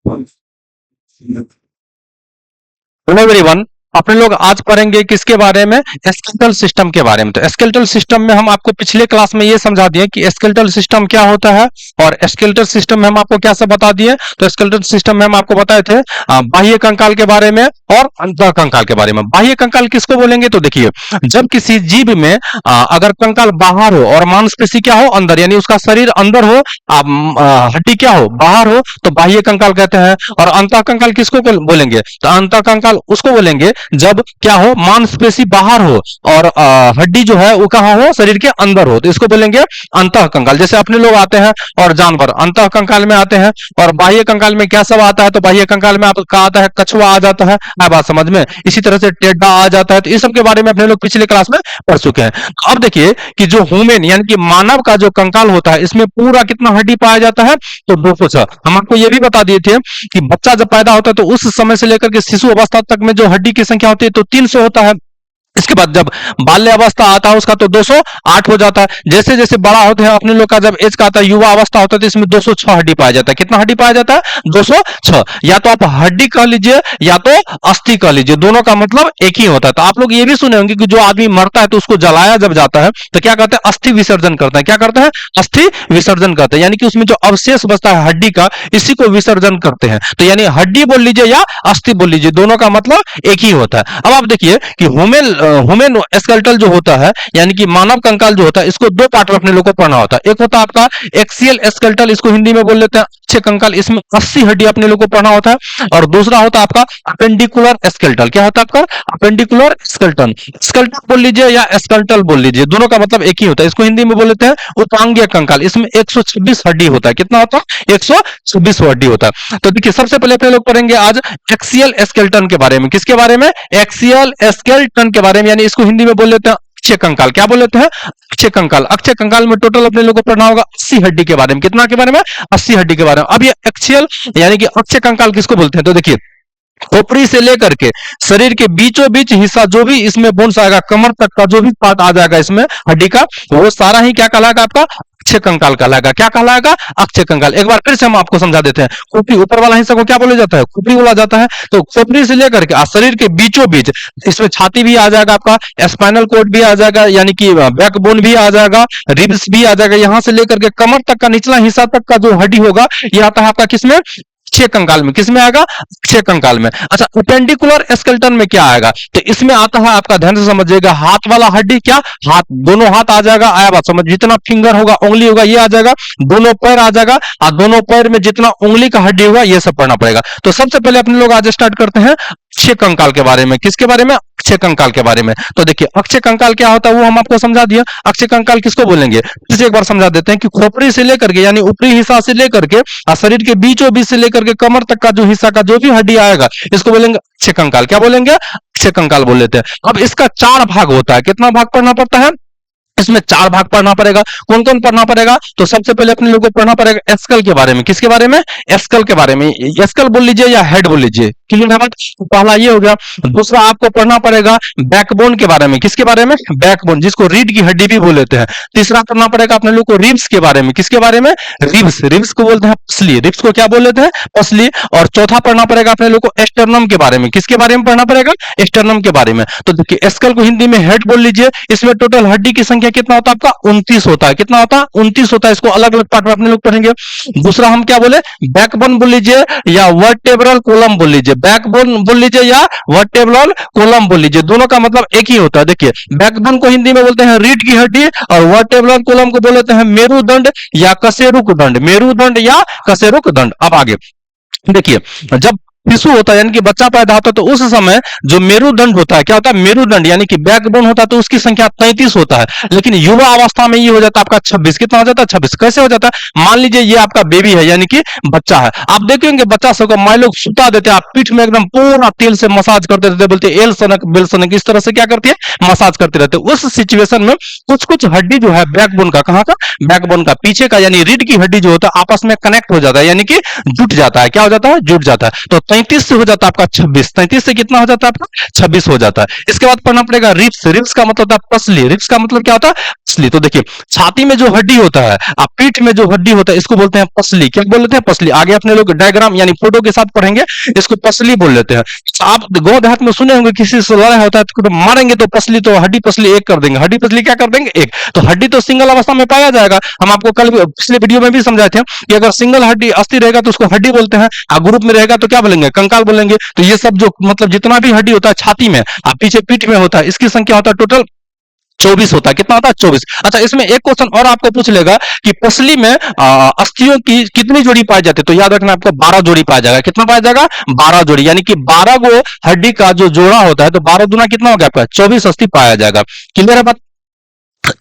Hello everyone, अपने लोग आज पढ़ेंगे किसके बारे में? स्केलेटल सिस्टम के बारे में। तो स्केलेटल सिस्टम में हम आपको पिछले क्लास में ये समझा दिए कि स्केलेटल सिस्टम क्या होता है, और स्केलेटल सिस्टम में हम आपको क्या सब बता दिए। तो स्केलेटल सिस्टम में हम आपको बताए थे बाह्य कंकाल के बारे में और अंतः कंकाल के बारे में। बाह्य कंकाल किसको बोलेंगे? तो देखिए, जब किसी जीव में अगर कंकाल बाहर हो और मांसपेशी क्या हो, अंदर, यानी उसका शरीर अंदर हो, हड्डी क्या हो, बाहर हो, तो बाह्य कंकाल कहते हैं। और अंतः कंकाल किसको बोलेंगे? तो अंतः कंकाल उसको बोलेंगे जब क्या हो, मांसपेशी बाहर हो और हड्डी जो है वो कहाँ हो, शरीर के अंदर हो, तो इसको बोलेंगे अंतः कंकाल। जैसे अपने लोग आते हैं और जानवर अंतः कंकाल में आते हैं। और बाह्य कंकाल में क्या सब आता है? तो बाह्य कंकाल में आपका आता है कछुआ आ जाता है बात समझ में। इसी तरह से टेढ़ा आ जाता है। तो इस सब के बारे में अपने लोग पिछले क्लास में पढ़ चुके हैं। तो अब देखिए कि जो ह्यूमन यानी कि मानव का जो कंकाल होता है, इसमें पूरा कितना हड्डी पाया जाता है? तो 206। हम आपको ये भी बता दिए थे कि बच्चा जब पैदा होता है तो उस समय से लेकर के शिशु अवस्था तक में जो हड्डी की संख्या होती है तो 300 होता है। इसके बाद जब बाल्य अवस्था आता है उसका तो 208 हो जाता है। जैसे जैसे बड़ा होते हैं अपने लोग का जब एज का आता है, युवा अवस्था होता है, तो इसमें 206 हड्डी पाया जाता है। कितना हड्डी पाया जाता है? 206। या तो आप हड्डी कह लीजिए या तो अस्थि कह लीजिए, दोनों का मतलब एक ही होता है। तो आप लोग ये भी सुने होंगे कि जो आदमी मरता है तो उसको जलाया जब जाता है तो क्या करते हैं? अस्थि विसर्जन करते हैं। क्या करते हैं? अस्थि विसर्जन करते हैं, यानी कि उसमें जो अवशेष बचता है हड्डी का, इसी को विसर्जन करते हैं। तो यानी हड्डी बोल लीजिए या अस्थि बोल लीजिए, दोनों का मतलब एक ही होता है। अब आप देखिए कि ह्यूमन स्केलेटल जो होता है यानी कि मानव कंकाल जो होता है, इसको दो पार्ट में अपने लोग को पढ़ना होता है। एक होता है आपका एक्सियल स्केलेटल, इसको हिंदी में बोल लेते हैं अक्षीय कंकाल, इसमें 80 हड्डी अपने लोग को पढ़ना होता है। और दूसरा होता है आपका अपेंडिकुलर स्केलेटल। क्या होता है आपका? Appendicular skeleton. स्केलेटन बोल लीजिए या स्केलेटल बोल लीजिए, दोनों का मतलब एक ही होता है। इसको हिंदी में बोल लेते हैं उपांगीय कंकाल, इसमें 126 हड्डी होता है। कितना होता है? 126 हड्डी होता है। तो देखिए, सबसे पहले अपने लोग पढ़ेंगे आज एक्सियल स्केलेटन के बारे में। किसके बारे में? एक्सियल स्केलेटन के बारे में, यानी इसको हिंदी में बोल लेते हैं अक्षीय कंकाल। क्या बोल लेते हैं? अक्षीय कंकाल। अक्षीय कंकाल में टोटल अपने लोगों को पढ़ना होगा 80 हड्डी के बारे में। कितना के बारे में? 80 हड्डी के बारे में। अब ये एक्सियल यानी कि अक्षीय कंकाल किसको बोलते हैं? तो देखिए, खोपड़ी से लेकर के शरीर के बीचों बीच हिस्सा जो भी इसमें बोन्स आएगा, कमर तक का जो भी पार्ट आ जाएगा इसमें हड्डी का, वो सारा ही क्या कहलाएगा? आपका अक्षीय कंकाल कहलाएगा। क्या कहलाएगा? अक्षीय कंकाल। एक बार फिर से हम आपको समझा देते हैं। खोपड़ी ऊपर वाला हिस्सा को क्या बोला जाता है? खोपड़ी बोला जाता है। तो खोपड़ी से लेकर के शरीर के बीचों बीच, इसमें छाती भी आ जाएगा, आपका स्पाइनल कोड भी आ जाएगा, यानी कि बैकबोन भी आ जाएगा, रिब्स भी आ जाएगा, यहां से लेकर के कमर तक का निचला हिस्सा तक का जो हड्डी होगा, ये आता है आपका किसमें? अक्षीय कंकाल में। किसमें आएगा? अक्षीय कंकाल में। अच्छा, अपेंडिकुलर स्केलेटन में क्या आएगा? तो इसमें आता है आपका, ध्यान से समझिएगा, हाथ वाला हड्डी। क्या? हाथ, दोनों हाथ आ जाएगा। आया बात समझ? जितना फिंगर होगा, उंगली होगा, ये आ जाएगा। दोनों पैर आ जाएगा, और दोनों पैर में जितना उंगली का हड्डी होगा, ये सब पढ़ना पड़ेगा। तो सबसे पहले अपने लोग आज स्टार्ट करते हैं अक्षीय कंकाल के बारे में। किसके बारे में? अक्षीय कंकाल के बारे में। तो देखिए, अक्षीय कंकाल क्या होता है वो हम आपको समझा दिया। अक्षीय कंकाल किसको बोलेंगे? फिर से एक बार समझा देते हैं कि खोपड़ी से लेकर के, यानी ऊपरी हिस्सा से लेकर के शरीर के बीचों बीच से लेकर के कमर तक का जो हिस्सा का जो भी हड्डी आएगा, इसको बोलेंगे अक्षीय कंकाल। क्या बोलेंगे? अक्षीय कंकाल बोल लेते हैं। अब इसका 4 भाग होता है। कितना भाग पढ़ना पड़ता है? इसमें 4 भाग पढ़ना पड़ेगा। कौन कौन पढ़ना पड़ेगा? तो सबसे पहले अपने लोगों को पढ़ना पड़ेगा स्कल के बारे में। किसके बारे में? स्कल के बारे में। स्कल बोल लीजिए या हेड बोल लीजिए, क्लियर है बात? तो पहला ये हो गया। दूसरा आपको पढ़ना पड़ेगा बैकबोन के बारे में। किसके बारे में? बैकबोन, जिसको रीढ़ की हड्डी भी बोल लेते हैं। तीसरा पढ़ना पड़ेगा अपने लोग को रिब्स के बारे में। किसके बारे में? रिब्स। रिब्स को बोलते हैं पसली। रिब्स को क्या बोल लेते हैं? पसली। और चौथा पढ़ना पड़ेगा अपने लोग को स्टर्नम के बारे में। किसके बारे में पढ़ना पड़ेगा? स्टर्नम के बारे में। तो देखिए, स्कल को हिंदी में हेड बोल लीजिए। इसमें टोटल हड्डी की संख्या कितना होता है आपका? 29 होता है। कितना होता है? 29 होता है। इसको अलग अलग पार्ट में अपने लोग पढ़ेंगे। दूसरा हम क्या बोले? बैकबोन बोल लीजिए या वर्टेब्रल कॉलम बोल लीजिए। बैकबोन बोल लीजिए या वर्टेब्रल कॉलम बोल लीजिए, दोनों का मतलब एक ही होता है। देखिए, बैकबोन को हिंदी में बोलते हैं रीढ़ की हड्डी, और वर्टेब्रल कॉलम को बोलते हैं मेरुदंड या कशेरुक दंड। मेरुदंड या कशेरुक दंड। अब आगे देखिए, जब शिशु होता है यानी कि बच्चा पैदा होता है तो उस समय जो मेरुदंड होता है, क्या होता है? मेरुदंड यानी कि बैकबोन होता है, तो उसकी संख्या 33 होता है। लेकिन युवा अवस्था में ये हो जाता है आपका 26। कितना हो जाता है? 26। कैसे हो जाता है? मान लीजिए ये आपका बेबी है यानी कि बच्चा है। आप देखेंगे बच्चा सबको माँ लोग सुता देते हैं, आप पीठ में एकदम पूरा तेल से मसाज करते रहते, बोलते एल सनक बेल सनक, इस तरह से क्या करती है? मसाज करते रहते। उस सिचुएशन में कुछ कुछ हड्डी जो है बैकबोन का, कहाँ का? बैकबोन का पीछे का, यानी रीढ़ की हड्डी जो होता है आपस में कनेक्ट हो जाता है, यानी कि जुट जाता है। क्या हो जाता है? जुट जाता है। तो 33 से हो जाता है आपका 26, 33 से कितना हो जाता है आपका 26 हो जाता है। इसके बाद पढ़ना पड़ेगा रिब्स, रिब्स का मतलब होता है पसली, रिब्स का मतलब क्या होता है पसली। तो देखिए छाती में जो हड्डी होता है, आप पीठ में जो हड्डी होता है इसको बोलते हैं पसली। क्या बोलते हैं पसली, आगे अपने लोग डायग्राम यानी फोटो के साथ पढ़ेंगे, इसको पसली बोल लेते हैं। तो आप गांव देहात में सुने होंगे किसी से लड़ाई होता है तो मारेंगे तो पसली, तो हड्डी पसली एक कर देंगे, हड्डी पसली क्या कर देंगे एक। तो हड्डी तो सिंगल अवस्था में पाया जाएगा, हम आपको कल पिछले वीडियो में भी समझाए थे कि अगर सिंगल हड्डी अस्थि रहेगा तो उसको हड्डी बोलते हैं, और ग्रुप में रहेगा तो क्या बोलेंगे कंकाल बोलेंगे। तो ये सब जो मतलब जितना भी हड्डी होता है छाती में और पीछे पीठ में होता है, इसकी संख्या होता है टोटल 24 होता है। कितना होता है 24। अच्छा इसमें एक क्वेश्चन और आपको पूछ लेगा कि पसली में अस्थियों की कितनी जोड़ी पाई जाती है, तो याद रखना आपको 12 जोड़ी पाया जाएगा। कितना पाया जाएगा 12 जोड़ी, यानी कि 12 गो हड्डी का जो जोड़ा होता है, तो 12 गुना कितना हो गया आपका 24 अस्थि पाया जाएगा। क्लियर है बात।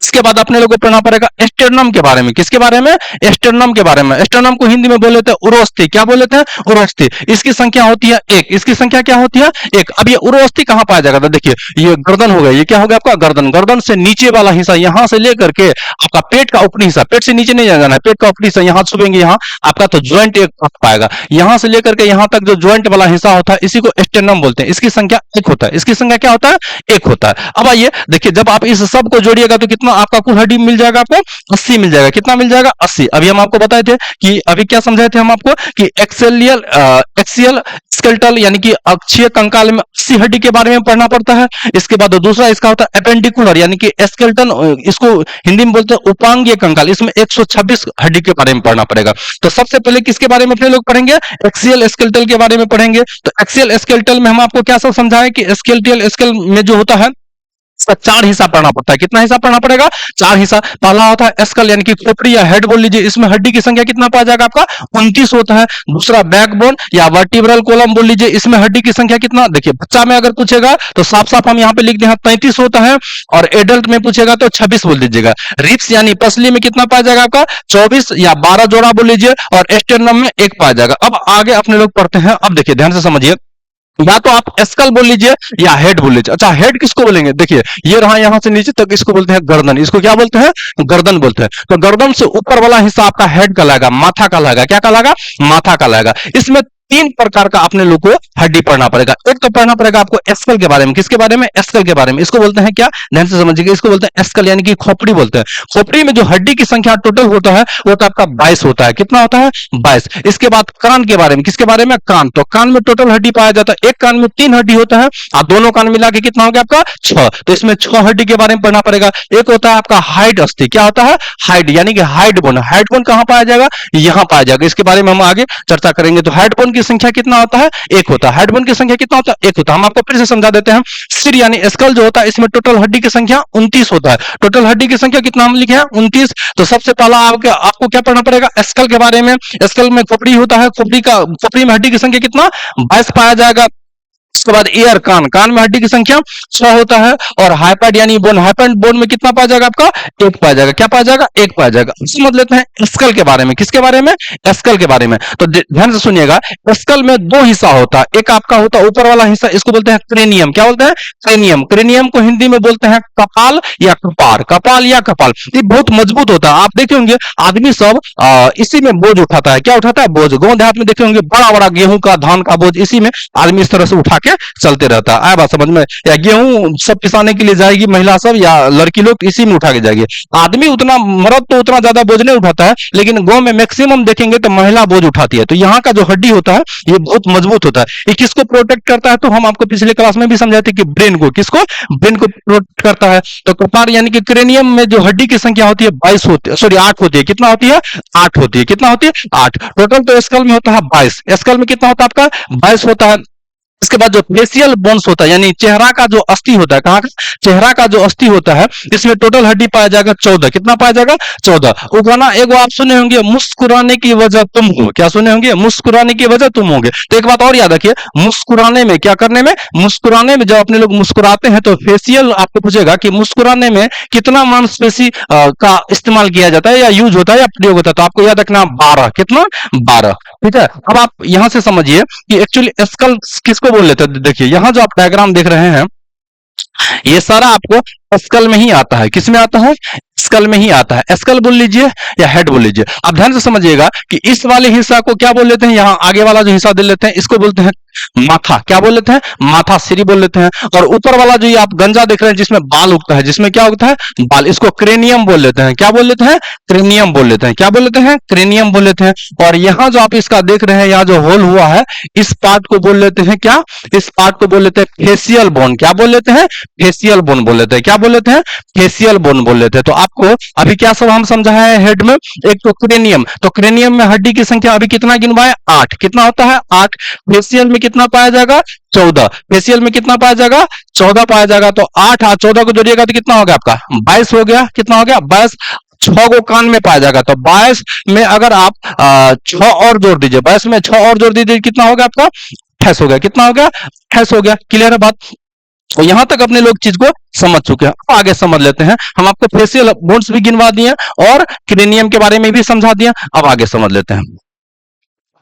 इसके बाद अपने लोगों को पढ़ना पड़ेगा एस्टर्नम के बारे में। किसके बारे में एस्टर्नम के बारे में। एस्टर्नम को हिंदी में बोल लेते हैं उरोस्थि। क्या बोल लेते हैं उरोस्थि। इसकी संख्या होती है एक, इसकी संख्या क्या होती है एक। अब ये उरोस्थि कहां पाया जाएगा, तो देखिए ये गर्दन हो गया, ये क्या हो गया आपका गर्दन, गर्दन से नीचे वाला हिस्सा यहां से लेकर के आपका पेट का ऊपरी हिस्सा, पेट से नीचे नहीं जाना है, पेट का ऊपरी हिस्सा यहां छुएंगे यहाँ आपका, तो ज्वाइंट एक पाएगा, यहां से लेकर के यहां तक जो ज्वाइंट वाला हिस्सा होता है इसी को एस्टर्नम बोलते हैं। इसकी संख्या एक होता है, इसकी संख्या क्या होता है एक होता है। अब आइए देखिए जब आप इस सब को जोड़िएगा तो कितना आपका कुल हड्डी मिल जाएगा आपको 80 मिल जाएगा। कितना मिल जाएगा 80। अभी हम आपको बताए थे कि अभी क्या समझाए थे हम आपको कि एक्सियल स्केलेटल यानी कि अक्षीय कंकाल में 80 हड्डी के बारे में पढ़ना पड़ता है। इसके बाद दूसरा इसका होता है एपेंडिकुलर यानी कि स्केलेटन, इसको हिंदी में बोलते हैं उपांगीय कंकाल, इसमें 126 हड्डी के बारे में पढ़ना पड़ेगा। तो सबसे पहले किसके बारे में अपने लोग पढ़ेंगे एक्सियल स्केलेटल के बारे में पढ़ेंगे। तो एक्सियल स्केलेटल में हम आपको क्या सब समझाएं कि स्केलेटल स्केल में जो होता है इसका 4 हिस्सा पढ़ना पड़ता है। कितना हिस्सा पढ़ना पड़ेगा 4 हिस्सा। पहला होता है स्कल यानी कि खोपड़ी या हेड बोल लीजिए, इसमें हड्डी की संख्या कितना पाया जाएगा आपका 29 होता है। दूसरा बैकबोन या वर्टिब्रल कॉलम बोल लीजिए, इसमें हड्डी की संख्या कितना, देखिए बच्चा में अगर पूछेगा तो साफ साफ हम यहाँ पे लिख दें 33 होता है, और एडल्ट में पूछेगा तो 26 बोल दीजिएगा। रिब्स यानी पसली में कितना पाया जाएगा आपका 24 या 12 जोड़ा बोल लीजिए, और एस्टर्नम में एक पाया जाएगा। अब आगे अपने लोग पढ़ते हैं। अब देखिए ध्यान से समझिए, या तो आप स्कल बोल लीजिए या हेड बोल लीजिए। अच्छा हेड किसको बोलेंगे, देखिए ये रहा यहां से नीचे तक, इसको बोलते हैं गर्दन। इसको क्या बोलते हैं गर्दन बोलते हैं। तो गर्दन से ऊपर वाला हिस्सा आपका हेड कहलाएगा, माथा कहलाएगा। क्या कहलाएगा माथा कहलाएगा। इसमें 3 प्रकार का अपने लोग को हड्डी पढ़ना पड़ेगा। एक तो पढ़ना पड़ेगा आपको स्कल के बारे में। किसके बारे में स्कल के बारे में। इसको बोलते हैं क्या, ध्यान से समझिएगा, इसको बोलते हैं स्कल यानी कि खोपड़ी बोलते हैं। खोपड़ी में जो हड्डी की संख्या टोटल होता है वो तो आपका 22 होता है। कितना होता है 22। इसके बाद कान के बारे में। किसके बारे में कान। तो कान में टोटल हड्डी पाया जाता है, एक कान में 3 हड्डी होता है और दोनों कान मिला के कितना हो गया आपका 6। तो इसमें 6 हड्डी के बारे में पढ़ना पड़ेगा। एक होता है आपका हाइड अस्थि। क्या होता है हाइड यानी कि हाइड बोन। हाइड बोन कहां पाया जाएगा यहां पाया जाएगा। इसके बारे में हम आगे चर्चा करेंगे। तो हाइड बोन की संख्या कितना होता है एक होता है। हेडबोन की संख्या कितना होता है एक होता है। हम आपको फिर से समझा देते हैं। सिर यानी स्कल जो होता है इसमें टोटल हड्डी की संख्या 29 होता है। टोटल हड्डी की संख्या कितना हम लिखे हैं 29। तो सबसे पहला आपको क्या पढ़ना पड़ेगा स्कल के बारे में। स्कल में खोपड़ी होता है, खोपड़ी में हड्डी की संख्या कितना 22 पाया जाएगा। उसके बाद ईयर कान, कान में हड्डी की संख्या 6 होता है। और हाइपैड यानी बोन, हाइपैड बोन में कितना पाया जाएगा आपका 1 पाया जाएगा। क्या पाया जाएगा 1 पाया जाएगा। समझ लेते हैं स्कल के बारे में। किसके बारे में स्कल के बारे में। तो ध्यान से सुनिएगा, स्कल में 2 हिस्सा होता है। एक आपका होता है ऊपर वाला हिस्सा, इसको बोलते हैं क्रेनियम। क्या बोलते हैं क्रेनियम। क्रेनियम को हिंदी में बोलते हैं कपाल या कपार, कपाल या कपाल। ये बहुत मजबूत होता है। आप देखे होंगे आदमी सब इसी में बोझ उठाता है। क्या उठाता है बोझ। गांव देहात में देखे होंगे बड़ा बड़ा गेहूं का धान का बोझ इसी में आदमी इस तरह से उठा के चलते रहता है। आया बात समझ में। या गेहूं सब पिसाने के लिए जाएगी महिला सब या लड़की लोग इसी में उठा के जाएगी। आदमी उतना मर्द तो उतना ज्यादा बोझ नहीं उठाता है, लेकिन गांव में मैक्सिमम देखेंगे तो महिला बोझ उठाती है। तो यहाँ का जो हड्डी होता है ये बहुत मजबूत होता है। ये किसको प्रोटेक्ट करता है, तो हम आपको पिछले क्लास में भी समझाए थे कि ब्रेन को। किसको ब्रेन को प्रोटेक्ट करता है। तो कपार यानी कि क्रेनियम में जो हड्डी की संख्या होती है 22 होती है, सॉरी 8 होती है। कितना होती है 8 होती है। कितना होती है 8 टोटल। तो स्कल में होता है 22। स्कल में कितना होता है आपका 22 होता है। इसके बाद जो फेशियल बोन्स होता है यानी चेहरा का जो अस्थि होता है, कहाँ का चेहरा का जो अस्थि होता है, इसमें टोटल हड्डी पाया जाएगा 14। कितना पाया जाएगा 14। वो गाना एगो आप सुने होंगे मुस्कुराने की वजह तुम हो। क्या सुने होंगे मुस्कुराने की वजह तुम होंगे। तो एक बात और याद रखिए, मुस्कुराने में क्या करने में, मुस्कुराने में जब अपने लोग मुस्कुराते हैं तो फेशियल आपको पूछेगा कि मुस्कुराने में कितना मांसपेशी का इस्तेमाल किया जाता है या यूज होता है या प्रयोग होता है। तो आपको याद रखना 12। कितना 12। ठीक है। अब आप यहां से समझिए कि एक्चुअली स्कल किसको बोल लेते हैं। देखिए यहां जो आप डायग्राम देख रहे हैं ये सारा आपको स्कल में ही आता है। किस में आता है? स्कल में ही आता है। स्कल बोल लीजिए या हेड बोल लीजिए। आप ध्यान से समझिएगा कि इस वाले हिस्सा को क्या बोल लेते हैं, यहाँ आगे वाला जो हिस्सा दे लेते हैं इसको बोलते हैं माथा। क्या बोल लेते हैं? माथा, सिरी बोल लेते हैं। और ऊपर वाला जो ये आप गंजा देख रहे हैं जिसमें बाल उगता है, जिसमें क्या उगता है? बाल, इसको क्रेनियम बोल लेते हैं। क्या बोल लेते हैं? क्रेनियम बोल लेते हैं। क्या बोल लेते हैं? क्रेनियम बोल लेते हैं। और यहाँ जो आप इसका देख रहे हैं, यहाँ जो होल हुआ है, इस पार्ट को बोल लेते हैं क्या? इस पार्ट को बोल लेते हैं फेसियल बोन। क्या बोल लेते हैं? फेसियल बोन बोल लेते हैं। क्या बोल लेते हैं? फेसियल बोन बोल लेते हैं। तो आपको अभी क्या सब हम समझाया है हेड में? एक तो क्रेनियम, तो क्रेनियम में हड्डी की संख्या अभी कितना गिनवाए? 8। कितना होता है? 8। फेसियल में कितना पाया जाएगा? 14। फेसियल में कितना पाया जाएगा? 14 पाया जाएगा। तो 8 और 14 को जोड़िएगा तो कितना हो गया आपका? 22 हो गया। कितना हो गया? 22। 6 को कान में पाया जाएगा, तो 22 में अगर आप 6 और जोड़ दीजिए, 22 में 6 और जोड़ दीजिए, कितना हो गया आपका? 28 हो गया। कितना हो गया? 28 हो गया। क्लियर है बात? तो यहां तक अपने लोग चीज को समझ चुके हैं। अब आगे समझ लेते हैं। हम आपको फेसियल बोन्स भी गिनवा दिए और क्रेनियम के बारे में भी समझा दिया। अब आगे समझ लेते हैं।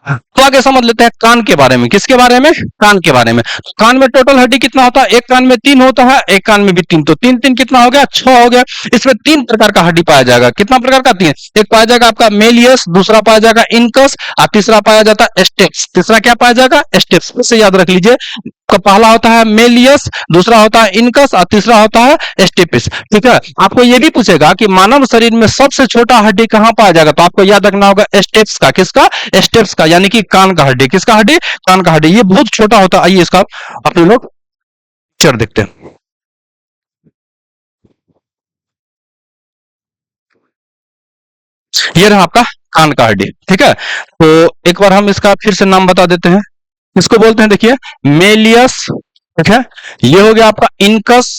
तो आगे समझ लेते हैं कान के बारे में। किसके बारे में? कान के बारे में। तो कान में टोटल हड्डी कितना होता है? एक कान में 3 होता है, एक कान में भी 3। तो 3 3 कितना हो गया? 6 हो गया। इसमें 3 प्रकार का हड्डी पाया जाएगा। कितना प्रकार का? 3। एक पाया जाएगा आपका मेलियस, दूसरा पाया जाएगा इनकस और तीसरा पाया जाता है स्टेप्स। तीसरा क्या पाया जाएगा? स्टेप्स। फिर से याद रख लीजिए, का पहला होता है मेलियस, दूसरा होता है इनकस और तीसरा होता है स्टेपिस। ठीक है। आपको यह भी पूछेगा कि मानव शरीर में सबसे छोटा हड्डी कहां पाया जाएगा, तो आपको याद रखना होगा स्टेप्स का। किसका? स्टेप्स का, यानी कि कान का हड्डी। किसका हड्डी? कान का हड्डी। ये बहुत छोटा होता है। आइए इसका अपने लोग पिक्चर देखते हैं। ये रहा आपका कान का हड्डी। ठीक है। तो एक बार हम इसका फिर से नाम बता देते हैं। इसको बोलते हैं, देखिए, मेलियस। ठीक है। ये हो गया आपका इनकस,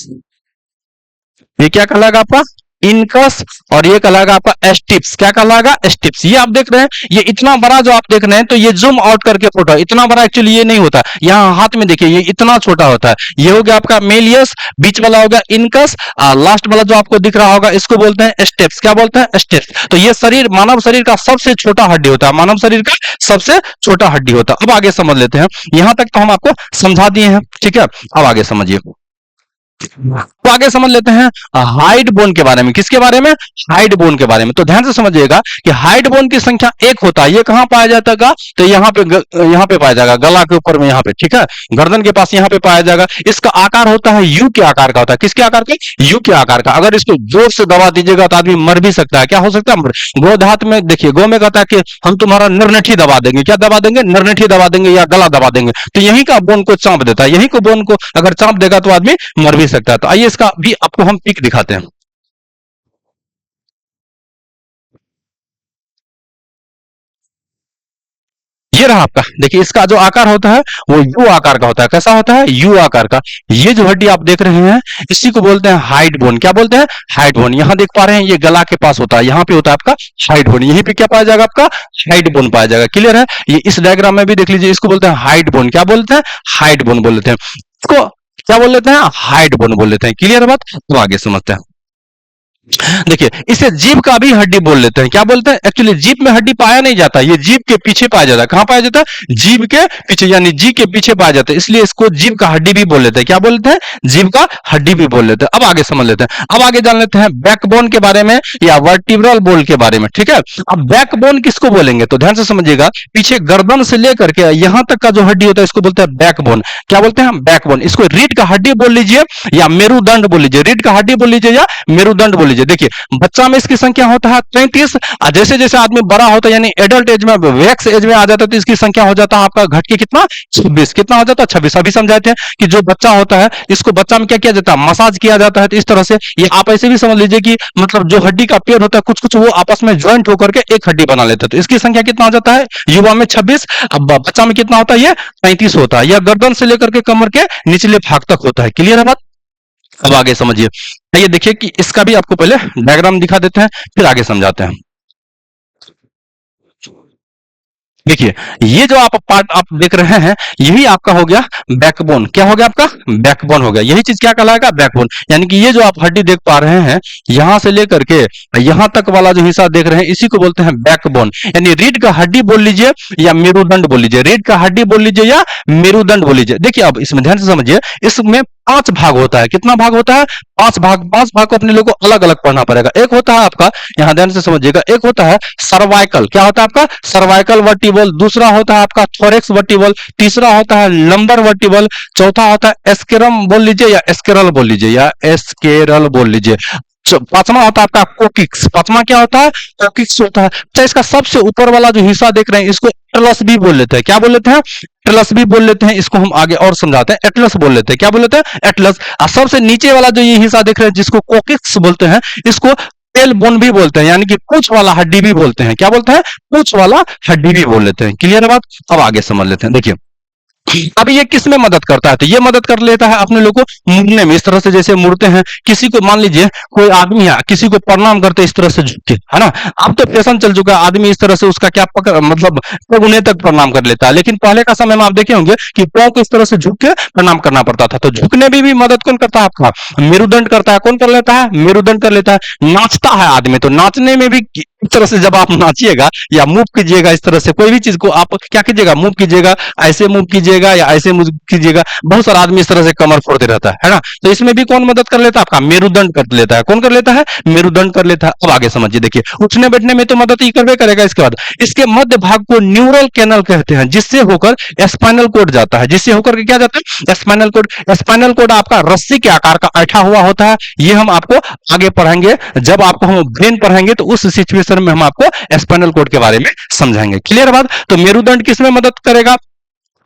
ये क्या कहलाएगा आपका? इनकस। और ये कहलाएगा आपका स्टिप्स। क्या कहलाएगा? स्टिप्स। ये आप देख रहे हैं, ये इतना बड़ा जो आप देख रहे हैं, तो ये जूम आउट करके फोटो, इतना बड़ा एक्चुअली ये नहीं होता। यहाँ हाथ में देखिए, ये इतना छोटा होता है। ये हो गया आपका मेलियस, बीच वाला होगा इनकस, और लास्ट वाला जो आपको दिख रहा होगा इसको बोलते हैं स्टेप्स। क्या बोलते हैं? स्टेप्स। तो ये शरीर, मानव शरीर का सबसे छोटा हड्डी होता है। मानव शरीर का सबसे छोटा हड्डी होता है। अब आगे समझ लेते हैं। यहां तक तो हम आपको समझा दिए हैं। ठीक है। अब आगे समझिए। तो आगे समझ लेते हैं हाइड बोन के बारे में। किसके बारे में? हाइड बोन के बारे में। तो ध्यान से समझिएगा कि हाइड बोन की संख्या 1 होता है। ये कहां पाया जाता है? तो यहाँ पे पाया जाएगा, गला के ऊपर में, यहाँ पे। ठीक है। गर्दन के पास यहाँ पे पाया जाएगा। इसका आकार होता है यू के आकार का होता है। किसके आकार का? यू के आकार का। अगर इसको जोर से दबा दीजिएगा तो आदमी मर भी सकता है। क्या हो सकता है? गो देहात में देखिए, गो में कहता है कि हम तुम्हारा नरनठी दबा देंगे। क्या दबा देंगे? नरनठी दबा देंगे या गला दबा देंगे। तो यही का बोन को चांप देता है। यही को बोन को अगर चांप देगा तो आदमी मर भी सकता है। तो आइए इसका भी आपको हम पिक दिखाते हैं। ये रहा आपका, देखिए, इसका जो आकार होता है वो यू आकार का होता है। कैसा होता है? यू आकार का। ये जो हड्डी आप देख रहे हैं इसी को बोलते हैं हाइड बोन। क्या बोलते हैं? Hide bone. यहां देख पा रहे हैं, ये गला के पास होता है, यहाँ पे होता है आपका हाइड बोन। यहीं पे क्या पाया जाएगा? आपका हाइड बोन पाया जाएगा। क्लियर है? ये इस डायग्राम में भी देख लीजिए, इसको बोलते हैं हाइड बोन। क्या बोलते हैं? हाइड बोन बोल लेते हैं इसको। क्या बोल लेते हैं? हाइड बोन बोल लेते हैं। क्लियर है बात? तो आगे समझते हैं। देखिए, इसे जीभ का भी हड्डी बोल लेते हैं। क्या बोलते हैं? एक्चुअली जीभ में हड्डी पाया नहीं जाता, ये जीभ के पीछे पाया जाता है। कहां पाया जाता है? जीभ के पीछे, यानी जीभ के पीछे पाया जाता है, इसलिए इसको जीभ का हड्डी भी बोल लेते हैं। क्या बोलते हैं? जीभ का हड्डी भी बोल लेते हैं। अब आगे समझ लेते हैं। अब आगे जान लेते हैं बैकबोन के बारे में या वर्टिब्रल बोन के बारे में। ठीक है। अब बैकबोन किसको बोलेंगे? तो ध्यान से समझिएगा, पीछे गर्दन से लेकर के यहां तक का जो हड्डी होता है इसको बोलते हैं बैकबोन। क्या बोलते हैं? बैकबोन। इसको रीढ़ का हड्डी बोल लीजिए या मेरुदंड बोल लीजिए। रीढ़ का हड्डी बोल लीजिए या मेरुदंड बोल लीजिए। देखिए, बच्चा में इसकी संख्या होता है 33, और जैसे जैसे आदमी बड़ा होता है, यानी एडल्ट एज में, वैक्स एज में आ जाता है, तो इसकी संख्या हो जाता है आपका घट के कितना? 26। कितना हो जाता है? 26। अभी समझाते हैं कि जो बच्चा होता है इसको बच्चा में क्या किया जाता है? मसाज किया जाता है। तो इस तरह से ये आप ऐसे भी समझ लीजिए कि मतलब जो हड्डी का पेड़ होता है कुछ कुछ वो आपस में ज्वाइंट होकर के एक हड्डी बना लेते हैं। तो इसकी संख्या कितना हो जाता है? युवा में 26, अब बच्चा में कितना होता है? ये 35 होता है। यह गर्दन से लेकर के कमर के निचले भाग तक होता है। क्लियर है बात? अब आगे समझिए। ये देखिए कि इसका भी आपको पहले डायग्राम दिखा देते हैं, फिर आगे समझाते हैं। देखिए, ये जो आप पार्ट आप देख रहे हैं यही आपका हो गया बैकबोन। क्या हो गया आपका? बैकबोन हो गया। यही चीज क्या कहलाएगा? बैकबोन। यानी कि ये जो आप हड्डी देख पा रहे हैं यहां से लेकर के यहां तक वाला जो हिस्सा देख रहे हैं इसी को बोलते हैं बैकबोन। यानी रीढ़ का हड्डी बोल लीजिए या मेरुदंड बोल लीजिए। रीढ़ का हड्डी बोल लीजिए या मेरुदंड बोल लीजिए। देखिए, अब इसमें ध्यान से समझिए, इसमें पांच भाग होता है। कितना भाग होता है? पांच भाग। पांच भाग को अपने लोगों को अलग अलग पढ़ना पड़ेगा। एक होता है आपका, यहां ध्यान से समझिएगा, एक होता है सर्वाइकल। क्या होता है आपका? Cervical vertebral. दूसरा होता है आपका थोरेक्स वर्टिबल। तीसरा होता है लंबर वर्टिबल। चौथा होता है एस्केरम बोल लीजिए या एस्केरल बोल लीजिए या एस्केरल बोल लीजिए। पांचवा होता है आपका कोकिक्स। पांचवा क्या होता है? कोकिक्स होता है। अच्छा, इसका सबसे ऊपर वाला जो हिस्सा देख रहे हैं इसको एटलस भी बोल लेते हैं। क्या बोल लेते हैं? एटलस भी बोल लेते हैं। इसको हम आगे और समझाते हैं। एटलस बोल लेते हैं। क्या बोल लेते हैं? एटलस। और सबसे नीचे वाला जो ये हिस्सा देख रहे हैं जिसको कोकिक्स बोलते हैं, इसको टेल बोन भी बोलते हैं, यानी कि पूंछ वाला हड्डी भी बोलते हैं। क्या बोलते हैं? पूंछ वाला हड्डी भी बोल लेते हैं। क्लियर है बात? अब आगे समझ लेते हैं। देखिए अब ये किस में मदद करता है? तो ये मदद कर लेता है अपने लोग को मुड़ने में। इस तरह से जैसे मुड़ते हैं, किसी को मान लीजिए कोई आदमी है, किसी को प्रणाम करते इस तरह से झुक के, है ना। अब तो फैशन चल चुका है, आदमी इस तरह से उसका क्या पकड़ मतलब उन्हें तक प्रणाम कर लेता है। लेकिन पहले का समय में आप देखे होंगे कि पांव को इस तरह से झुक के प्रणाम करना पड़ता था। तो झुकने में भी मदद कौन करता है? आपका मेरुदंड करता है। कौन कर लेता है? मेरुदंड कर लेता है। नाचता है आदमी, तो नाचने में भी इस तरह से जब आप नाचिएगा या मूव कीजिएगा, इस तरह से कोई भी चीज को आप क्या कीजिएगा? मूव कीजिएगा, ऐसे मूव कीजिएगा या ऐसे मूव कीजिएगा। बहुत सारा आदमी इस तरह से कमर फोड़ते रहता है ना। तो इसमें भी कौन मदद कर लेता है? आपका मेरुदंड कर लेता है। कौन कर लेता है? मेरुदंड कर लेता है। अब आगे समझिए, देखिए उठने बैठने में तो मदद ही करवे करेगा। इसके बाद इसके मध्य भाग को न्यूरल कैनल कहते हैं, जिससे होकर स्पाइनल कोड जाता है। जिससे होकर के क्या जाता है? Spinal cord. स्पाइनल कोड आपका रस्सी के आकार का ऐठा हुआ होता है। ये हम आपको आगे पढ़ाएंगे, जब आपको हम ब्रेन पढ़ाएंगे तो उस सिचुएशन में हम आपको स्पाइनल कोड के बारे में समझाएंगे। क्लियर बात? तो मेरुदंड किसमें मदद करेगा?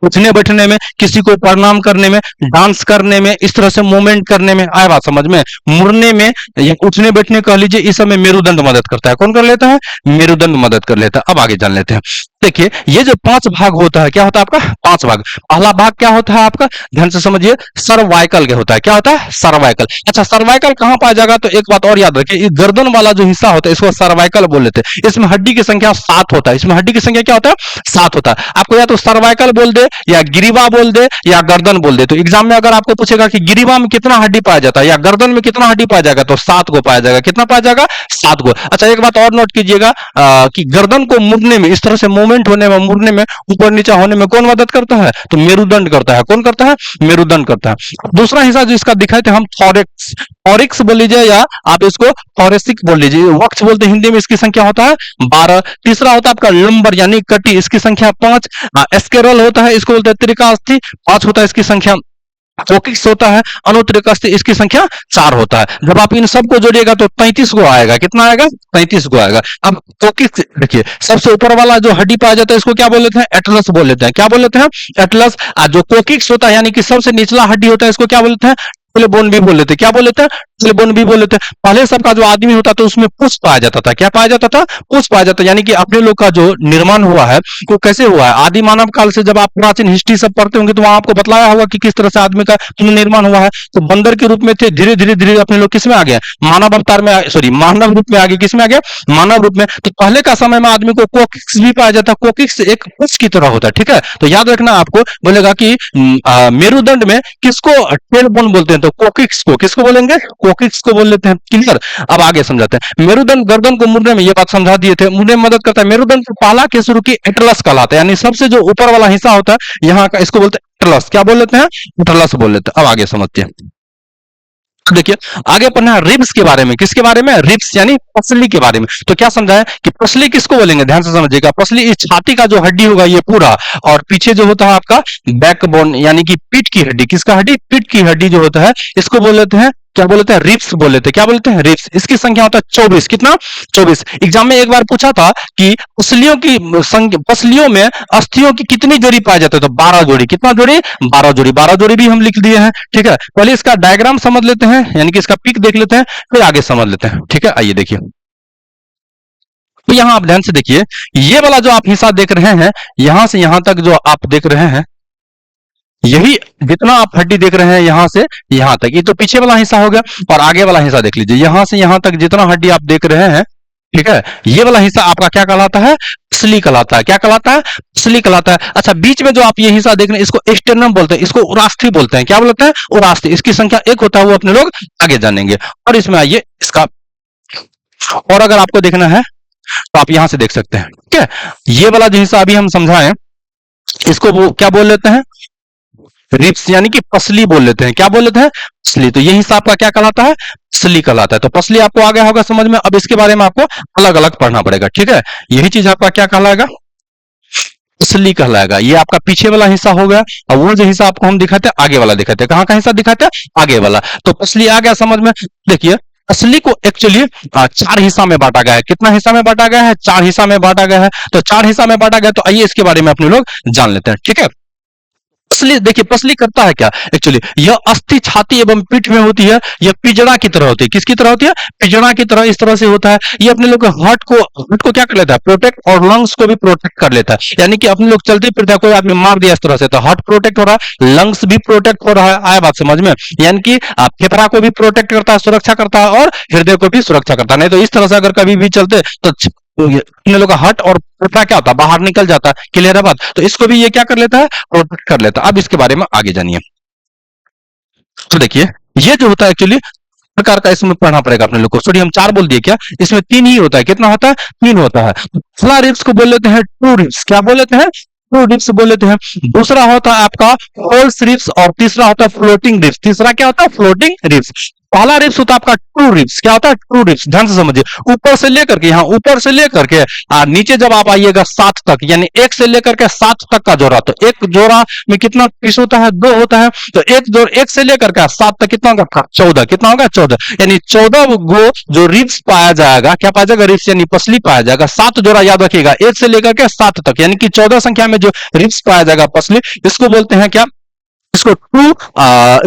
उठने बैठने में, किसी को प्रणाम करने में, डांस करने में, इस तरह से मूवमेंट करने में। आए बात समझ में? मुड़ने में या उठने बैठने कह लीजिए, इस समय मेरुदंड मदद करता है। कौन कर लेता है? मेरुदंड मदद कर लेता है। अब आगे जान लेते हैं। देखिए ये जो पांच भाग होता है, क्या होता है आपका? पांच भाग। पहला भाग क्या होता है आपका? ध्यान से समझिए, सर्वाइकल के होता है। क्या होता है? सर्वाइकल। अच्छा, सर्वाइकल कहां पाया जाएगा? तो एक बात और याद रखिए, ये गर्दन वाला जो हिस्सा होता है इसको सर्वाइकल बोल लेते हैं। इसमें हड्डी की संख्या 7 होता है। इसमें हड्डी की संख्या क्या होता है? 7 होता है। आपको या तो सर्वाइकल बोल दे या गिरीवा बोल दे या गर्दन बोल दे। तो एग्जाम में अगर आपको पूछेगा कि गिरीवा में कितना हड्डी पाया जाता है या गर्दन में कितना हड्डी पाया जाएगा, तो 7 को पाया जाएगा। कितना पाया जाएगा? 7 को। अच्छा, एक बात और नोट कीजिएगा कि गर्दन को मुड़ने में, इस तरह से मूवमेंट होने में, मुड़ने में, ऊपर नीचे होने में कौन मदद करता है? तो मेरुदंड करता है। कौन करता है? मेरुदंड करता है। दूसरा हिस्सा जो इसका दिखाए थे हम, थॉरिक्स। थॉरिक्स बोल लीजिए या आप इसको थॉरेसिक बोल लीजिए। वक्ष बोलते हिंदी में, इसकी संख्या होता है 12। तीसरा होता है आपका लंबर यानी कटी, इसकी संख्या 5। एस्केरल होता है, इसको बोलते हैं त्रिकास्थि, 5 होता है इसकी संख्या। कोकिक्स होता है अनुत्रिकास्थि, इसकी संख्या 4 होता है। जब आप इन सबको जोड़िएगा तो 33 को आएगा। कितना आएगा? 33 को आएगा। अब कोकिक्स देखिए, सबसे ऊपर वाला जो हड्डी पाया जाता है इसको क्या बोल लेते हैं? एटलस बोल लेते हैं। क्या बोल लेते हैं? एटलस। जो कोकिक्स होता है यानी कि सबसे निचला हड्डी होता है, इसको क्या बोलते हैं? बोन भी बोल लेते हैं। क्या बोल लेते हैं? बोन भी बोल लेते हैं। पहले सबका जो आदमी होता था उसमें पुष्प पाया जाता था। क्या पाया जाता था? पुष्प पाया जाता, यानी कि अपने लोग का जो निर्माण हुआ है वो कैसे हुआ है? आदि मानव काल से जब आप प्राचीन हिस्ट्री सब पढ़ते होंगे तो वहां आपको बतलाया होगा कि किस तरह से आदमी का निर्माण हुआ है। तो बंदर के रूप में थे, धीरे धीरे धीरे अपने लोग किस में आ गए? मानव अवतार में, सॉरी मानव रूप में आ गए। किस में आ गए? मानव रूप में। तो पहले का समय में आदमी को कोकिक्स भी पाया जाता। कोकिक्स एक पुष्प की तरह होता है। ठीक है, तो याद रखना, आपको बोलेगा कि मेरुदंड में किसको टेल बोन बोलते हैं? तो कोकिक्स को। किसको बोलेंगे? कोकिक्स को बोल लेते हैं। क्लियर? अब आगे समझाते हैं। मेरुदंड गर्दन को मुड़ने में, ये बात समझा दिए थे, मुड़ने में मदद करता है। मेरुदंड को पहला के शुरू की एटलस कहलाता है, यानी सबसे जो ऊपर वाला हिस्सा होता है यहाँ का, इसको बोलते हैं एटलस। क्या बोल लेते हैं? एटलस बोल लेते हैं। अब आगे समझते हैं। देखिए आगे पढ़ना है रिब्स के बारे में। किसके बारे में? रिब्स यानी पसली के बारे में। तो क्या समझा है कि पसली किसको बोलेंगे? ध्यान से समझिएगा। पसली इस छाती का जो हड्डी होगा ये पूरा, और पीछे जो होता है आपका बैकबोन यानी कि पीठ की हड्डी। किसका हड्डी? पीठ की हड्डी जो होता है इसको बोल लेते हैं, क्या बोलते हैं? रिब्स बोल लेते हैं। क्या बोलते हैं? रिब्स। इसकी संख्या होता है 24। कितना? 24। एग्जाम में एक बार पूछा था कि पसलियों की संख्या, पसलियों में अस्थियों की कितनी जोड़ी पाए जाते हैं? तो 12 जोड़ी। कितना जोड़ी? 12 जोड़ी। 12 जोड़ी भी हम लिख दिए हैं। ठीक है, पहले इसका डायग्राम समझ लेते हैं, यानी कि इसका पिक देख लेते हैं, फिर आगे समझ लेते हैं। ठीक है, आइए देखिए। तो यहां आप ध्यान से देखिए, ये वाला जो आप हिस्सा देख रहे हैं, यहां से यहां तक जो आप देख रहे हैं, यही जितना आप हड्डी देख रहे हैं यहां से यहां तक, ये तो पीछे वाला हिस्सा हो गया। और आगे वाला हिस्सा देख लीजिए, यहां से यहां तक जितना हड्डी आप देख रहे हैं, ठीक है, ये वाला हिस्सा आपका क्या कहलाता है? पसली कहलाता है। क्या कहलाता है? पसली कहलाता है। अच्छा, बीच में जो आप ये हिस्सा देख रहे हैं इसको एस्टेर्नम बोलते हैं, इसको उरास्थि बोलते हैं। क्या बोलते हैं? उरास्थि। इसकी संख्या 1 होता है, वो अपने लोग आगे जानेंगे। और इसमें आइए इसका, और अगर आपको देखना है तो आप यहां से देख सकते हैं। ठीक है, ये वाला जो हिस्सा अभी हम समझाएं, इसको वो क्या बोल लेते हैं? रिब्स यानी कि पसली बोल लेते हैं। क्या बोल लेते हैं? पसली। तो ये हिस्सा आपका क्या कहलाता है? पसली कहलाता है। तो पसली आपको आ गया होगा समझ में। अब इसके बारे में आपको अलग अलग पढ़ना पड़ेगा, ठीक है। यही चीज आपका क्या कहलाएगा? पसली कहलाएगा। ये आपका पीछे वाला हिस्सा हो गया। और वो जो हिस्सा आपको हम दिखाते हैं आगे वाला दिखाते हैं। कहाँ का हिस्सा दिखाते हैं? आगे वाला। तो पसली आ गया समझ में। देखिए असली को एक्चुअली चार हिस्सा में बांटा गया है। कितना हिस्सा में बांटा गया है? चार हिस्सा में बांटा गया है। तो चार हिस्सा में बांटा गया, तो आइए इसके बारे में अपने लोग जान लेते हैं, ठीक है। पसली देखिए, पसली करता है क्या एक्चुअली? यह अस्थि, छाती एवं पीठ में होती है। यह पिजड़ा की तरह होती है। किसकी तरह होती है? पिजड़ा की तरह इस तरह से होता है। ये अपने लोग हार्ट को क्या कर लेता है? प्रोटेक्ट, और लंग्स को भी प्रोटेक्ट कर लेता है। यानी कि अपने लोग चलते फिरते हैं, कोई आदमी मार दिया इस तरह से, तो हार्ट प्रोटेक्ट हो रहा है, लंग्स भी प्रोटेक्ट हो रहा है। आया बात समझ में? यानी कि फेफड़ा को भी प्रोटेक्ट करता है, सुरक्षा करता है, और हृदय को भी सुरक्षा करता है। नहीं तो इस तरह से अगर कभी भी चलते तो अपने लोग का हार्ट और फेफड़ा क्या होता है? बाहर निकल जाता है। क्लियर है बात? तो इसको भी ये क्या कर लेता है? प्रोटेक्ट कर लेता है। अब इसके बारे में आगे जानिए। तो देखिए, ये जो होता है एक्चुअली प्रकार का, इसमें पढ़ना पड़ेगा अपने लोग को। सोडियम चार बोल दिए क्या? इसमें तीन ही होता है। कितना होता है? तीन होता है। पहला रिब्स को बोल लेते हैं ट्रू रिब्स। क्या बोल लेते हैं? ट्रू रिब्स बोल लेते हैं। दूसरा होता है आपका फॉल्स रिब्स, और तीसरा होता है फ्लोटिंग रिब्स। तीसरा क्या होता है? Floating ribs. पहला रिब्स होता है आपका ट्रू रिब्स। क्या होता है? True ribs. ध्यान से समझिए। ऊपर से लेकर के, यहाँ ऊपर से लेकर के नीचे जब आप आइएगा सात तक, यानी एक से लेकर के सात तक का जोड़ा, तो एक जोड़ा में कितना पीस होता है? दो होता है। तो एक से लेकर के सात तक कितना होगा? 14। कितना होगा? 14। यानी 14 गो जो रिब्स पाया जाएगा। क्या पाया जाएगा? रिब्स यानी पसली पाया जाएगा। सात जोड़ा याद रखिएगा, एक से लेकर के सात तक, यानी कि 14 संख्या में जो रिब्स पाया जाएगा पसली, इसको बोलते हैं क्या? इसको ट्रू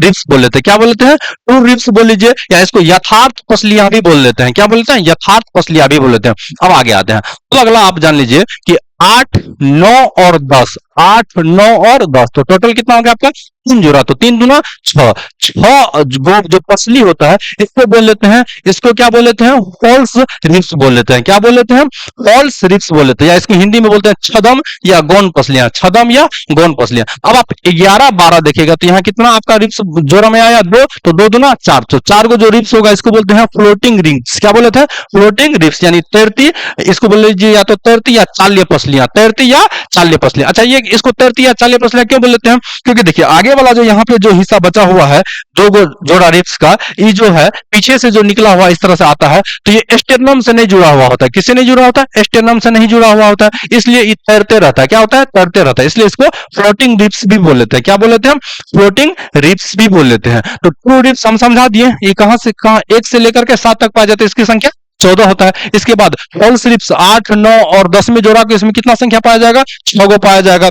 रिब्स बोल लेते हैं। क्या बोल लेते हैं? ट्रू रिब्स बोल लीजिए, या इसको यथार्थ पसलियां भी बोल लेते हैं। क्या बोल लेते हैं? यथार्थ पसलियां भी बोल लेते हैं। अब आगे आते हैं। तो अगला आप जान लीजिए कि 8, 9 और 10। 8, 9 और 10, तो टोटल कितना हो गया आपका? तीन जोड़ा। तो तीन दूना 6। 6 जो पसली होता है, इसको बोल लेते हैं, इसको क्या बोल लेते हैं? फॉल्स रिब्स बोल लेते हैं। क्या बोल लेते हैं? फॉल्स रिब्स बोल लेते हैं, या इसको हिंदी में बोलते हैं छदम या गौन पसलियां। छदम या गौन पसलियां। अब आप 11, 12 देखिएगा, तो यहाँ कितना आपका रिब्स जोड़ा में आया? दो। तो दो दूना 4। तो 4 को जो रिब्स होगा इसको बोलते हैं फ्लोटिंग रिब्स। क्या बोलते हैं? फ्लोटिंग रिब्स, यानी तैरती। इसको बोल लीजिए या तो तैरती या चाल्य पसलियां। तैरती या चाल्य पसलियां। अच्छा, ये इसको तैरती या चाल्य पसलियां क्यों बोल लेते हैं? क्योंकि देखिए आगे वाला जो यहाँ पे जो हिस्सा बचा हुआ है, दो जोड़ा रिब्स का, ये जो है पीछे से जो निकला हुआ इस तरह से आता है, तो ये स्टेरनम से नहीं जुड़ा हुआ होता है। किससे नहीं जुड़ा होता है? स्टेरनम से नहीं जुड़ा हुआ होता है, इसलिए ये तैरते रहता है। क्या होता है? तैरते रहता है, इसलिए इसको फ्लोटिंग रिब्स भी बोल लेते हैं। क्या बोल लेते हैं? फ्लोटिंग रिब्स भी बोल लेते हैं। तो ट्रू रिब्स हम समझा दिए। ये कहां से कहां? एक से लेकर के सात तक पाया जाता है, इसकी संख्या 14 होता है। इसके बाद फॉल्स रिब्स 8, 9 और 10 में जोड़ा के इसमें कितना संख्या पाया जाएगा? 6 को पाया जाएगा।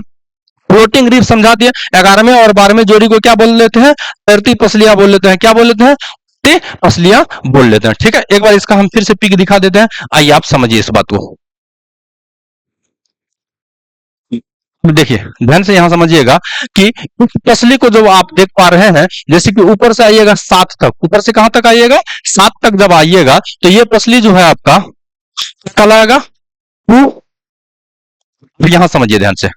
फ्लोटिंग रिब्स समझा दिए। 11वें और 12वें जोड़ी को क्या बोल लेते हैं? तैरती पसलियां बोल लेते हैं। क्या बोल लेते हैं? तैरती पसलियां बोल लेते हैं। ठीक है, एक बार इसका हम फिर से पिक दिखा देते हैं, आइए आप समझिए इस बात को। देखिए ध्यान से यहां समझिएगा कि इस तसली को जो आप देख पा रहे हैं, जैसे कि ऊपर से आइएगा सात तक, ऊपर से कहां तक आइएगा? सात तक जब आइएगा, तो ये पसली जो है आपका कल आएगा टू। यहां समझिए ध्यान से।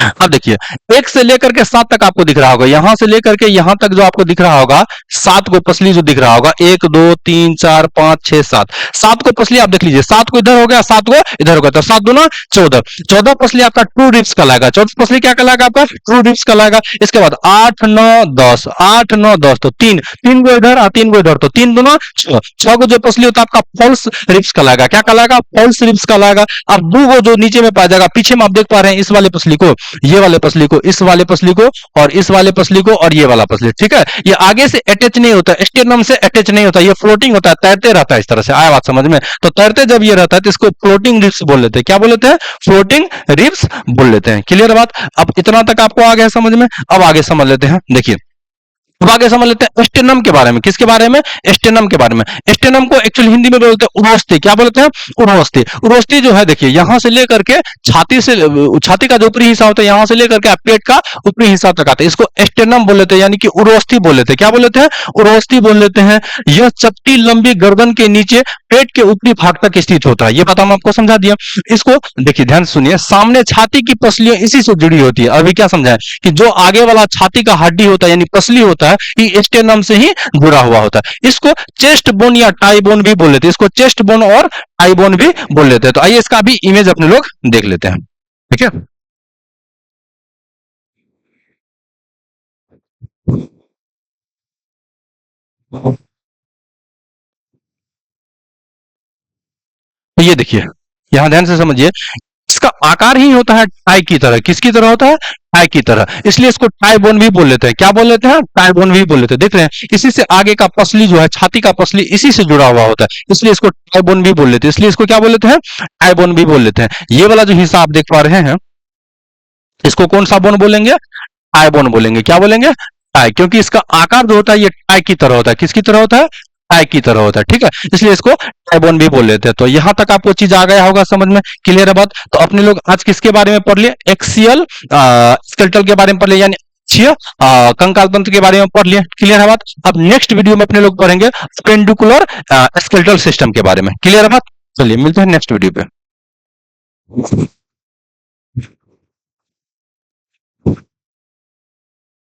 अब देखिए, एक से लेकर के सात तक आपको दिख रहा होगा, यहां से लेकर के यहां तक जो आपको दिख रहा होगा, सात को पसली जो दिख रहा होगा, 1 2 3 4 5 6 7, सात को पसली आप देख लीजिए, सात को इधर हो गया, सात को इधर हो गया, तो सात दूना 14। 14 पसली आपका ट्रू रिब्स कहलाएगा। 14 पसली क्या कहलाएगा आपका? ट्रू रिब्स कहलाएगा। इसके बाद 8 9 10, 8 9 10, तो तीन, तीन को इधर और तीन को इधर, तो तीन दूना 6। 6 को जो पसली होता है आपका फॉल्स रिब्स कहलाएगा। क्या कहलाएगा? फॉल्स रिब्स कहलाएगा। अब दो को जो नीचे में पाया जाएगा, पीछे में आप देख पा रहे हैं इस वाले पसली को, ये वाले पसली को, इस वाले पसली को, और इस वाले पसली को, और ये वाला पसली। ठीक है, ये आगे से अटैच नहीं होता, स्टेरनम से अटैच नहीं होता, ये फ्लोटिंग होता है, तैरते रहता है इस तरह से। आया बात समझ में? तो तैरते जब ये रहता है तो इसको फ्लोटिंग रिब्स बोल लेते हैं। क्या बोल लेते हैं? फ्लोटिंग रिब्स बोल लेते हैं। क्लियर बात? अब इतना तक आपको आ गया समझ में। अब आगे समझ लेते हैं। देखिए अब आगे समझ लेते हैं स्टेनम के बारे में। किसके बारे में? स्टेनम के बारे में। स्टेनम को एक्चुअली हिंदी में बोलते हैं उर्वस्ती। क्या बोलते हैं? उर्वस्ती। उर्वस्ती जो है देखिए, यहां से लेकर के छाती से, छाती का जो ऊपरी हिस्सा होता है, यहां से लेकर के पेट का ऊपरी हिस्सा तक आता है, इसको स्टेनम बोल लेते हैं, यानी कि उर्वस्ती बोल लेते हैं। क्या बोल लेते हैं? उर्वस्ती बोल लेते हैं। यह चपटी लंबी गर्दन के नीचे पेट के ऊपरी भाग तक स्थित होता है। ये बात हम आपको समझा दिया। इसको देखिए ध्यान सुनिए, सामने छाती की पसलियां इसी से जुड़ी होती है। अभी क्या समझाएं कि जो आगे वाला छाती का हड्डी होता है, यानी पसली होता है, ये स्टेनम से ही जुड़ा हुआ होता है। इसको चेस्ट बोन या टाई बोन भी बोल लेते हैं। इसको चेस्ट बोन और टाई बोन भी बोल लेते हैं। तो आइए इसका भी इमेज अपने लोग देख लेते हैं। ठीक है। तो ये देखिए, यहां ध्यान से समझिए, इसका आकार ही होता है टाई की तरह। किसकी तरह होता है? टाई की तरह। इसलिए इसको टाई बोन भी बोल लेते हैं। क्या बोल लेते हैं? टाई बोन भी बोल लेते हैं। देख रहे हैं, इसी से आगे का पसली जो है, छाती का पसली इसी से जुड़ा हुआ होता है, इसलिए इसको टाई बोन भी बोल लेते हैं। इसलिए इसको क्या बोल लेते हैं? टाई बोन भी बोल लेते हैं। ये वाला जो हिस्सा आप देख पा रहे हैं, इसको कौन सा बोन बोलेंगे? टाई बोन बोलेंगे। क्या बोलेंगे? टाई, क्योंकि इसका आकार जो होता है ये टाई की तरह होता है। किसकी तरह होता है? टाई की तरह होता है। ठीक है, इसलिए इसको टाई बोन भी बोल लेते हैं। तो यहां तक आपको चीज आ गया होगा समझ में, क्लियर है बात? तो अपने लोग आज किसके बारे में पढ़ लिए? एक्सियल स्केलेटल के बारे में पढ़ लिए, यानी अक्षीय कंकाल तंत्र के बारे में पढ़ लिए। क्लियर है बात? अब नेक्स्ट वीडियो में अपने लोग पढ़ेंगे पेंडिकुलर स्केलेटल सिस्टम के बारे में। क्लियर है बात? चलिए मिलते हैं नेक्स्ट वीडियो पे।